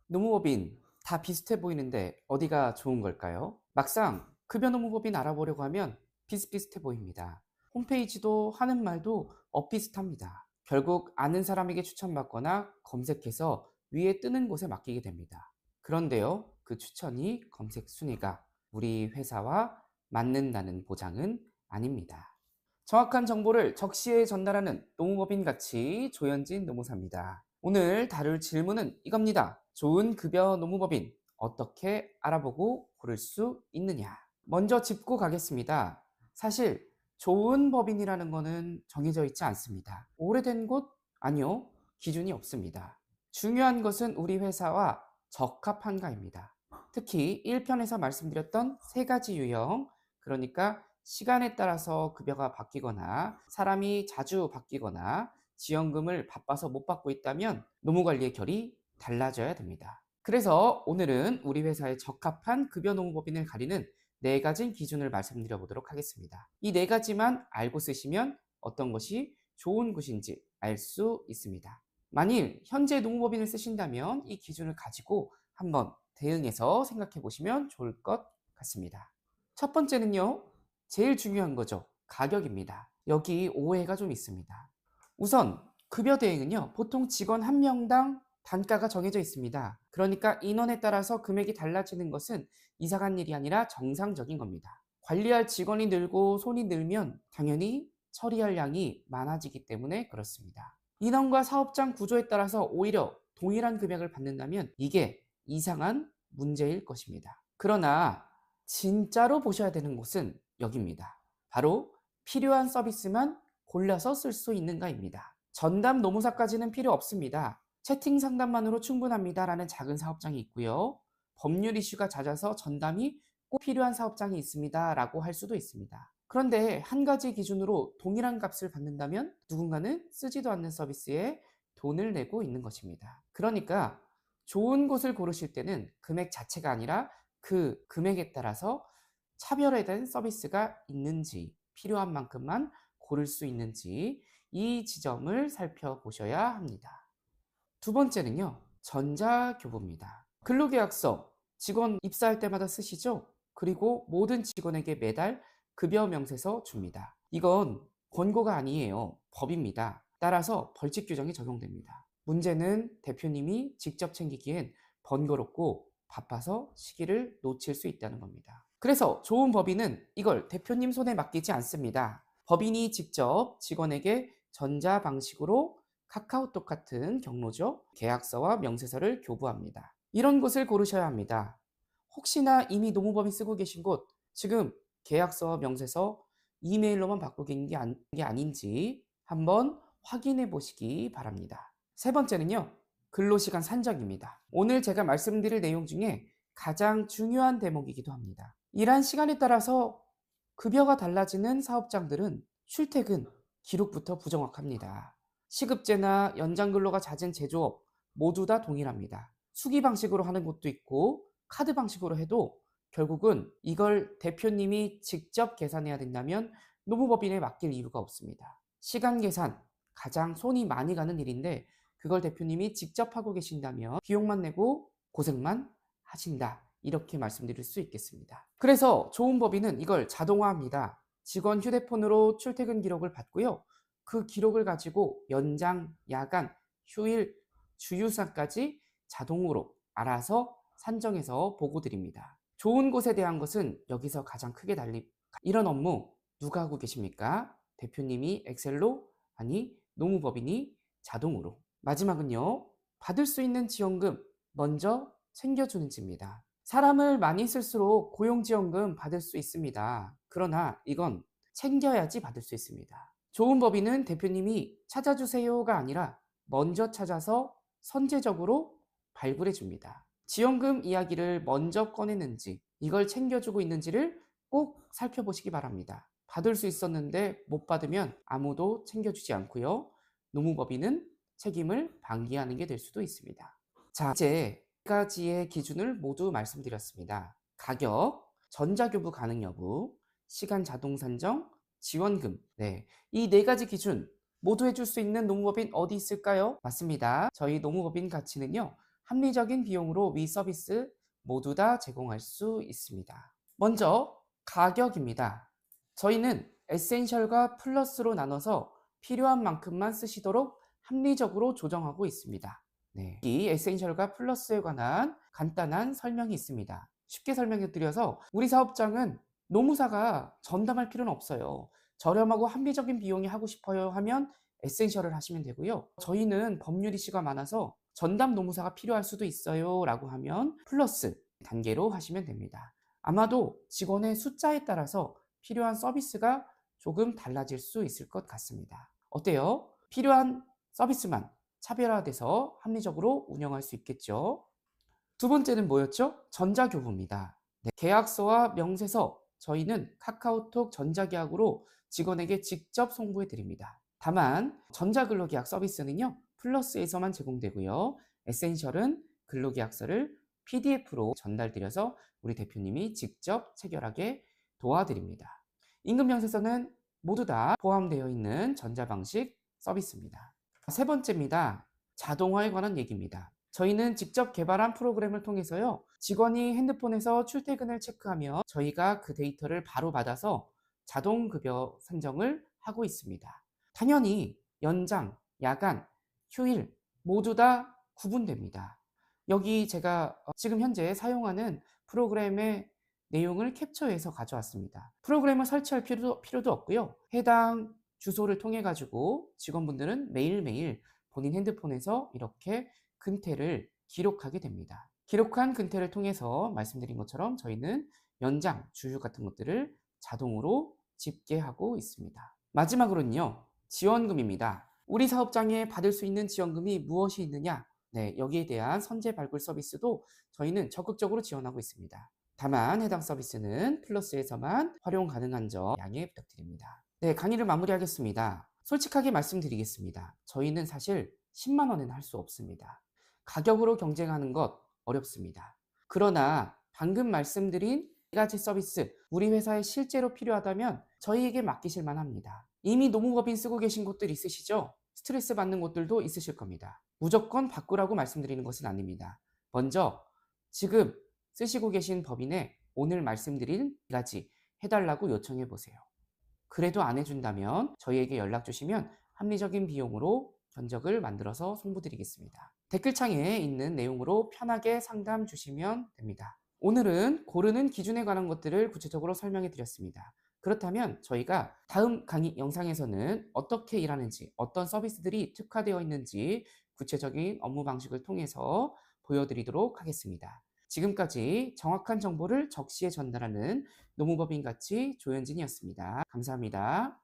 노무법인 다 비슷해 보이는데 어디가 좋은 걸까요? 막상 급여 노무법인 알아보려고 하면 비슷비슷해 보입니다. 홈페이지도 하는 말도 엇비슷합니다. 결국 아는 사람에게 추천받거나 검색해서 위에 뜨는 곳에 맡기게 됩니다. 그런데요, 그 추천이 검색 순위가 우리 회사와 맞는다는 보장은 아닙니다. 정확한 정보를 적시에 전달하는 노무법인 가치 조현진 노무사입니다. 오늘 다룰 질문은 이겁니다. 좋은 급여 노무법인 어떻게 알아보고 고를 수 있느냐? 먼저 짚고 가겠습니다. 사실 좋은 법인이라는 것은 정해져 있지 않습니다. 오래된 곳? 아니요. 기준이 없습니다. 중요한 것은 우리 회사와 적합한가입니다. 특히 1편에서 말씀드렸던 세 가지 유형, 그러니까 시간에 따라서 급여가 바뀌거나 사람이 자주 바뀌거나 지원금을 바빠서 못 받고 있다면 노무관리의 결이 달라져야 됩니다. 그래서 오늘은 우리 회사에 적합한 급여 노무법인을 가리는 네 가지 기준을 말씀드려 보도록 하겠습니다. 이 네 가지만 알고 쓰시면 어떤 것이 좋은 곳인지 알 수 있습니다. 만일 현재 노무법인을 쓰신다면 이 기준을 가지고 한번 대응해서 생각해 보시면 좋을 것 같습니다. 첫 번째는요, 제일 중요한 거죠. 가격입니다. 여기 오해가 좀 있습니다. 우선 급여 대행은요, 보통 직원 한 명당 단가가 정해져 있습니다. 그러니까 인원에 따라서 금액이 달라지는 것은 이상한 일이 아니라 정상적인 겁니다. 관리할 직원이 늘고 손이 늘면 당연히 처리할 양이 많아지기 때문에 그렇습니다. 인원과 사업장 구조에 따라서 오히려 동일한 금액을 받는다면 이게 이상한 문제일 것입니다. 그러나 진짜로 보셔야 되는 곳은 여기입니다. 바로 필요한 서비스만 골라서 쓸 수 있는가입니다. 전담 노무사까지는 필요 없습니다. 채팅 상담만으로 충분합니다 라는 작은 사업장이 있고요. 법률 이슈가 잦아서 전담이 꼭 필요한 사업장이 있습니다 라고 할 수도 있습니다. 그런데 한 가지 기준으로 동일한 값을 받는다면 누군가는 쓰지도 않는 서비스에 돈을 내고 있는 것입니다. 그러니까 좋은 곳을 고르실 때는 금액 자체가 아니라 그 금액에 따라서 차별화된 서비스가 있는지, 필요한 만큼만 고를 수 있는지 이 지점을 살펴보셔야 합니다. 두 번째는요, 전자교부입니다. 근로계약서 직원 입사할 때마다 쓰시죠? 그리고 모든 직원에게 매달 급여 명세서 줍니다. 이건 권고가 아니에요. 법입니다. 따라서 벌칙 규정이 적용됩니다. 문제는 대표님이 직접 챙기기엔 번거롭고 바빠서 시기를 놓칠 수 있다는 겁니다. 그래서 좋은 법인은 이걸 대표님 손에 맡기지 않습니다. 법인이 직접 직원에게 전자 방식으로 카카오톡 같은 경로죠. 계약서와 명세서를 교부합니다. 이런 곳을 고르셔야 합니다. 혹시나 이미 노무법인 쓰고 계신 곳, 지금 계약서와 명세서 이메일로만 받고 계신 게 아닌지 한번 확인해 보시기 바랍니다. 세 번째는요, 근로시간 산정입니다. 오늘 제가 말씀드릴 내용 중에 가장 중요한 대목이기도 합니다. 일한 시간에 따라서 급여가 달라지는 사업장들은 출퇴근 기록부터 부정확합니다. 시급제나 연장 근로가 잦은 제조업 모두 다 동일합니다. 수기 방식으로 하는 곳도 있고 카드 방식으로 해도 결국은 이걸 대표님이 직접 계산해야 된다면 노무법인에 맡길 이유가 없습니다. 시간 계산 가장 손이 많이 가는 일인데 그걸 대표님이 직접 하고 계신다면 비용만 내고 고생만 하신다. 이렇게 말씀드릴 수 있겠습니다. 그래서 좋은 법인은 이걸 자동화합니다. 직원 휴대폰으로 출퇴근 기록을 받고요. 그 기록을 가지고 연장, 야간, 휴일, 주유사까지 자동으로 알아서 산정해서 보고 드립니다. 좋은 곳에 대한 것은 여기서 가장 크게 달리 이런 업무 누가 하고 계십니까? 대표님이 엑셀로? 아니, 노무법인이 자동으로. 마지막은요, 받을 수 있는 지원금 먼저 챙겨주는지입니다. 사람을 많이 쓸수록 고용지원금 받을 수 있습니다. 그러나 이건 챙겨야지 받을 수 있습니다. 좋은 법인은 대표님이 찾아주세요가 아니라 먼저 찾아서 선제적으로 발굴해 줍니다. 지원금 이야기를 먼저 꺼내는지 이걸 챙겨주고 있는지를 꼭 살펴보시기 바랍니다. 받을 수 있었는데 못 받으면 아무도 챙겨주지 않고요. 노무법인은 책임을 방기하는 게 될 수도 있습니다. 자, 이제 네 가지의 기준을 모두 말씀드렸습니다. 가격, 전자교부 가능 여부, 시간 자동 산정, 지원금. 네, 이 네 가지 기준 모두 해줄 수 있는 노무법인 어디 있을까요? 맞습니다. 저희 노무법인 가치는요, 합리적인 비용으로 위 서비스 모두 다 제공할 수 있습니다. 먼저 가격입니다. 저희는 에센셜과 플러스로 나눠서 필요한 만큼만 쓰시도록 합리적으로 조정하고 있습니다. 네, 이 에센셜과 플러스에 관한 간단한 설명이 있습니다. 쉽게 설명해 드려서 우리 사업장은 노무사가 전담할 필요는 없어요. 저렴하고 합리적인 비용이 하고 싶어요 하면 에센셜을 하시면 되고요. 저희는 법률 이슈가 많아서 전담 노무사가 필요할 수도 있어요 라고 하면 플러스 단계로 하시면 됩니다. 아마도 직원의 숫자에 따라서 필요한 서비스가 조금 달라질 수 있을 것 같습니다. 어때요? 필요한 서비스만 차별화돼서 합리적으로 운영할 수 있겠죠? 두 번째는 뭐였죠? 전자교부입니다. 네, 계약서와 명세서 저희는 카카오톡 전자계약으로 직원에게 직접 송부해 드립니다. 다만 전자근로계약 서비스는요, 플러스에서만 제공되고요. 에센셜은 근로계약서를 PDF로 전달드려서 우리 대표님이 직접 체결하게 도와드립니다. 임금명세서는 모두 다 포함되어 있는 전자방식 서비스입니다. 세 번째입니다. 자동화에 관한 얘기입니다. 저희는 직접 개발한 프로그램을 통해서요, 직원이 핸드폰에서 출퇴근을 체크하면 저희가 그 데이터를 바로 받아서 자동급여 산정을 하고 있습니다. 당연히 연장, 야간, 휴일 모두 다 구분됩니다. 여기 제가 지금 현재 사용하는 프로그램의 내용을 캡처해서 가져왔습니다. 프로그램을 설치할 필요도 없고요. 해당 주소를 통해 가지고 직원분들은 매일매일 본인 핸드폰에서 이렇게 근태를 기록하게 됩니다. 기록한 근태를 통해서 말씀드린 것처럼 저희는 연장, 주휴 같은 것들을 자동으로 집계하고 있습니다. 마지막으로는요, 지원금입니다. 우리 사업장에 받을 수 있는 지원금이 무엇이 있느냐? 네, 여기에 대한 선제 발굴 서비스도 저희는 적극적으로 지원하고 있습니다. 다만 해당 서비스는 플러스에서만 활용 가능한 점 양해 부탁드립니다. 네, 강의를 마무리하겠습니다. 솔직하게 말씀드리겠습니다. 저희는 사실 10만 원에는 할 수 없습니다. 가격으로 경쟁하는 것 어렵습니다. 그러나 방금 말씀드린 네 가지 서비스, 우리 회사에 실제로 필요하다면 저희에게 맡기실 만합니다. 이미 노무법인 쓰고 계신 곳들 있으시죠? 스트레스 받는 곳들도 있으실 겁니다. 무조건 바꾸라고 말씀드리는 것은 아닙니다. 먼저 지금 쓰시고 계신 법인에 오늘 말씀드린 네 가지 해달라고 요청해 보세요. 그래도 안 해준다면 저희에게 연락 주시면 합리적인 비용으로 견적을 만들어서 송부드리겠습니다. 댓글창에 있는 내용으로 편하게 상담 주시면 됩니다. 오늘은 고르는 기준에 관한 것들을 구체적으로 설명해 드렸습니다. 그렇다면 저희가 다음 강의 영상에서는 어떻게 일하는지, 어떤 서비스들이 특화되어 있는지 구체적인 업무 방식을 통해서 보여드리도록 하겠습니다. 지금까지 정확한 정보를 적시에 전달하는 노무법인가치 조현진이었습니다. 감사합니다.